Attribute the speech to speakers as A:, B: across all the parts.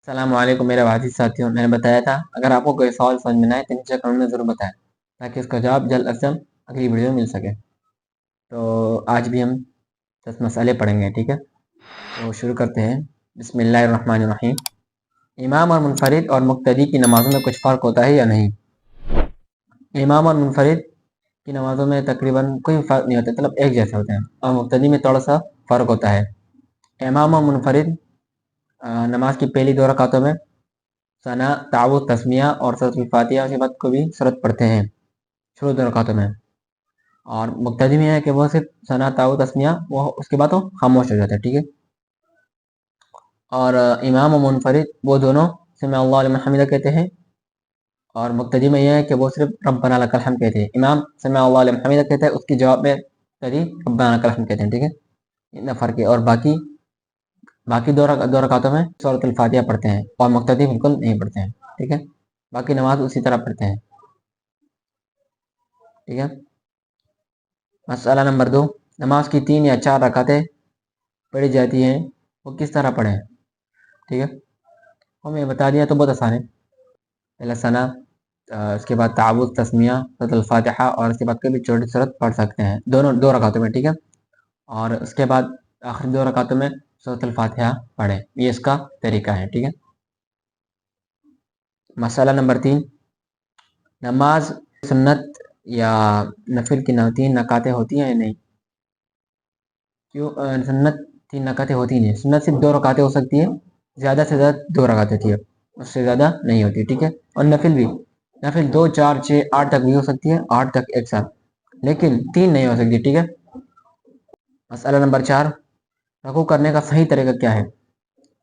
A: السلام علیکم میرے عزیز ساتھیوں، میں نے بتایا تھا اگر آپ کو کوئی سوال سمجھ میں نہ آئے تو نیچے کمنٹ میں ضرور بتائیں تاکہ اس کا جواب جلد از جلد اگلی ویڈیو میں مل سکے۔ تو آج بھی ہم 10 مسئلے پڑھیں گے، ٹھیک ہے؟ تو شروع کرتے ہیں۔ بسم اللہ الرحمن الرحیم۔ امام اور منفرد اور مقتدی کی نمازوں میں کچھ فرق ہوتا ہے یا نہیں؟ امام اور منفرد کی نمازوں میں تقریباً کوئی فرق نہیں ہوتا، مطلب ایک جیسے ہوتے ہیں، اور مقتدی میں تھوڑا سا فرق ہوتا ہے۔ امام اور منفرد نماز کی پہلی 2 رکعتوں میں ثنا، تعوذ، تسمیہ اور سورۃ الفاتحہ کے بعد کو بھی سورت پڑھتے ہیں شروع 2 رکعتوں میں، اور مقتدی میں ہے کہ وہ صرف ثنا، تعوذ، تسمیہ، وہ اس کے بعد وہ خاموش ہو جاتا ہے، ٹھیک ہے؟ اور امام و منفرد وہ دونوں سمع اللہ لمن حمدہ کہتے ہیں، اور مقتدی میں یہ ہے کہ وہ صرف ربنا لک الحمد کہتے ہیں۔ امام سمع اللہ لمن حمدہ کہتے ہیں، اس کی جواب میں مقتدی ربنا لک الحمد کہتے ہیں، ٹھیک ہے؟ اتنا فرق ہے۔ اور باقی 2 رکعتوں میں سورۃ الفاتحہ پڑھتے ہیں اور مقتدی بالکل نہیں پڑھتے ہیں، ٹھیک ہے؟ باقی نماز اسی طرح پڑھتے ہیں، ٹھیک ہے؟ مسئلہ نمبر 2، نماز کی 3 یا 4 رکعتیں پڑھی جاتی ہیں، وہ کس طرح پڑھیں؟ ٹھیک ہے، وہ میں بتا دیا تو بہت آسان ہے۔ پہلا ثنا، اس کے بعد تعوذ، تسمیہ، سورۃ الفاتحہ، اور اس کے بعد کوئی بھی چھوٹی سورت پڑھ سکتے ہیں دونوں 2 رکعتوں میں، ٹھیک ہے؟ اور اس کے بعد آخری 2 رکعتوں میں سورۃ الفاتحہ پڑھیں، یہ اس کا طریقہ ہے، ٹھیک ہے؟ مسئلہ نمبر 3، نماز سنت یا نفل کی 3 رکعتیں ہوتی ہیں یا نہیں؟ کیوں سنت 3 رکعتیں ہوتی نہیں؟ سنت صرف 2 رکعتیں ہو سکتی ہے، زیادہ سے زیادہ 2 رکعتیں ہوتی ہے، اس سے زیادہ نہیں ہوتی، ٹھیک ہے؟ اور نفل 2، 4، 6، 8 تک بھی ہو سکتی ہے، 8 تک ایک ساتھ، لیکن 3 نہیں ہو سکتی، ٹھیک ہے؟ مسئلہ نمبر 4، رکوع کرنے کا صحیح طریقہ کیا ہے؟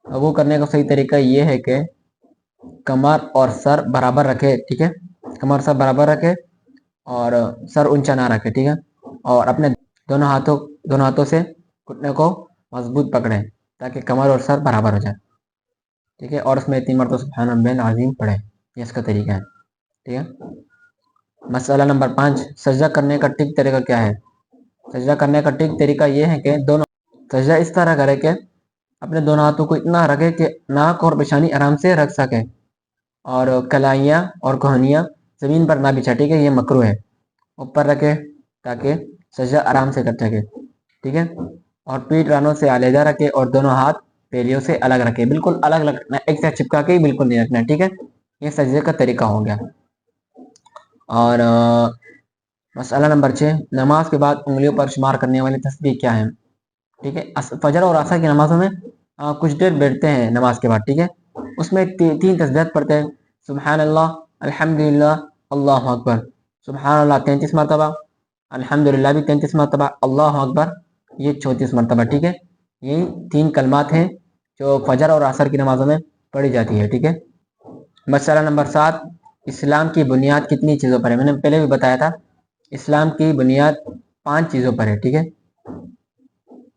A: رکوع کرنے کا صحیح طریقہ یہ ہے کہ کمر اور سر برابر رکھے، ٹھیک ہے؟ کمر سر برابر رکھے اور سر اونچا نہ رکھے، ٹھیک ہے؟ اور اپنے دونوں ہاتھوں سے گھٹنے کو مضبوط پکڑیں تاکہ کمر اور سر برابر ہو جائے، ٹھیک ہے؟ اور اس میں 3 مرتبہ سبحان ربی العظیم پڑھیں، یہ اس کا طریقہ ہے، ٹھیک ہے؟ مسئلہ نمبر 5، سجدہ کرنے کا ٹھیک طریقہ کیا ہے؟ سجدہ کرنے کا ٹھیک طریقہ یہ ہے کہ سجدہ اس طرح کرے کہ اپنے دونوں ہاتھوں کو اتنا رکھے کہ ناک اور پیشانی آرام سے رکھ سکے، اور کلائیاں اور کوہنیاں زمین پر نہ بچھا، ٹھیک ہے؟ یہ مکروہ ہے، اوپر رکھے تاکہ سجدہ آرام سے کر سکے، ٹھیک ہے؟ اور پیٹھ رانوں سے علیحدہ رکھے اور دونوں ہاتھ پیلیوں سے الگ رکھے، بالکل الگ رکھنا، ایک ساتھ چپکا کے ہی بالکل نہیں رکھنا، ٹھیک ہے؟ یہ سجدے کا طریقہ ہو گیا۔ اور مسئلہ نمبر 6، نماز کے بعد انگلیوں پر شمار کرنے والی تسبیح کیا ہے؟ ٹھیک ہے، فجر اور عصر کی نمازوں میں کچھ دیر بیٹھتے ہیں نماز کے بعد، ٹھیک ہے؟ اس میں 3 تسبیحات پڑھتے ہیں، سبحان اللہ، الحمدللہ، اللہ اکبر۔ سبحان اللہ 33 مرتبہ، الحمدللہ بھی 33 مرتبہ، اللہ اکبر یہ 34 مرتبہ، ٹھیک ہے؟ یہی 3 کلمات ہیں جو فجر اور عصر کی نمازوں میں پڑھی جاتی ہے، ٹھیک ہے؟ مسئلہ نمبر 7، اسلام کی بنیاد کتنی چیزوں پر ہے؟ میں نے پہلے بھی بتایا تھا، اسلام کی بنیاد 5 چیزوں پر ہے، ٹھیک ہے؟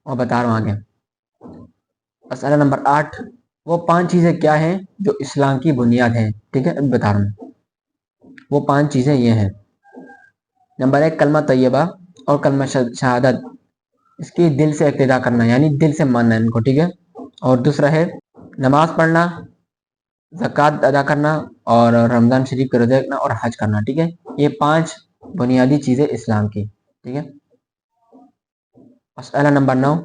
A: اور بتا رہا ہوں آگے۔ مسئلہ نمبر 8، وہ 5 چیزیں کیا ہیں جو اسلام کی بنیاد ہیں؟ ٹھیک ہے، ابھی بتا رہا ہوں۔ وہ 5 چیزیں یہ ہیں، نمبر 1 کلمہ طیبہ اور کلمہ شہادت، اس کی دل سے اقتدا کرنا، یعنی دل سے ماننا ان کو، ٹھیک ہے؟ اور دوسرا ہے نماز پڑھنا، زکوٰۃ ادا کرنا، اور رمضان شریف کے روزے رکھنا اور حج کرنا، ٹھیک ہے؟ یہ 5 بنیادی چیزیں اسلام کی، ٹھیک ہے؟ مسئلہ نمبر 9،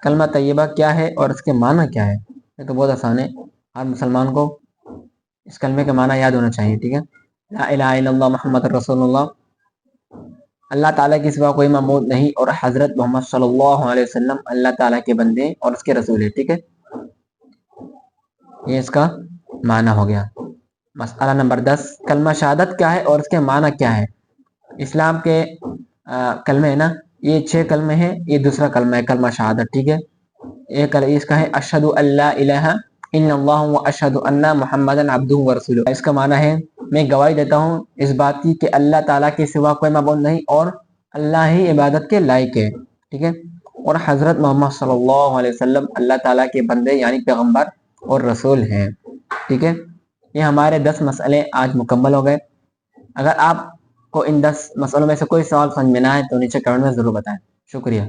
A: کلمہ طیبہ کیا ہے اور اس کے معنی کیا ہے؟ یہ تو بہت آسان ہے، ہر مسلمان کو اس کلمے کے معنی یاد ہونا چاہیے، ٹھیک ہے؟ لا الہ الا اللہ محمد رسول اللہ، اللہ تعالیٰ کے سوا کوئی معبود نہیں، اور حضرت محمد صلی اللہ علیہ وسلم اللہ تعالیٰ کے بندے اور اس کے رسول ہیں، ٹھیک ہے؟ یہ اس کا معنی ہو گیا۔ مسئلہ نمبر 10، کلمہ شہادت کیا ہے اور اس کے معنی کیا ہے؟ اسلام کے کلمے ہیں نا، یہ 6 کلمے ہیں، یہ دوسرا کلمہ ہے کلمہ شہادت، ٹھیک ہے؟ ایک اس کا ہے اشہد ان لا الہ الا اللہ و اشہد ان محمدا عبدہ و رسولہ، اس کا معنی ہے میں گواہی دیتا ہوں اس بات کی کہ اللہ تعالیٰ کے سوا کوئی معبود نہیں اور اللہ ہی عبادت کے لائق ہے، ٹھیک ہے؟ اور حضرت محمد صلی اللہ علیہ وسلم اللہ تعالیٰ کے بندے یعنی پیغمبر اور رسول ہیں، ٹھیک ہے؟ یہ ہمارے 10 مسئلے آج مکمل ہو گئے۔ اگر آپ کو ان 10 مسئلوں میں سے کوئی سوال سمجھ میں نہ آئے تو نیچے کمنٹ میں ضرور بتائیں، شکریہ۔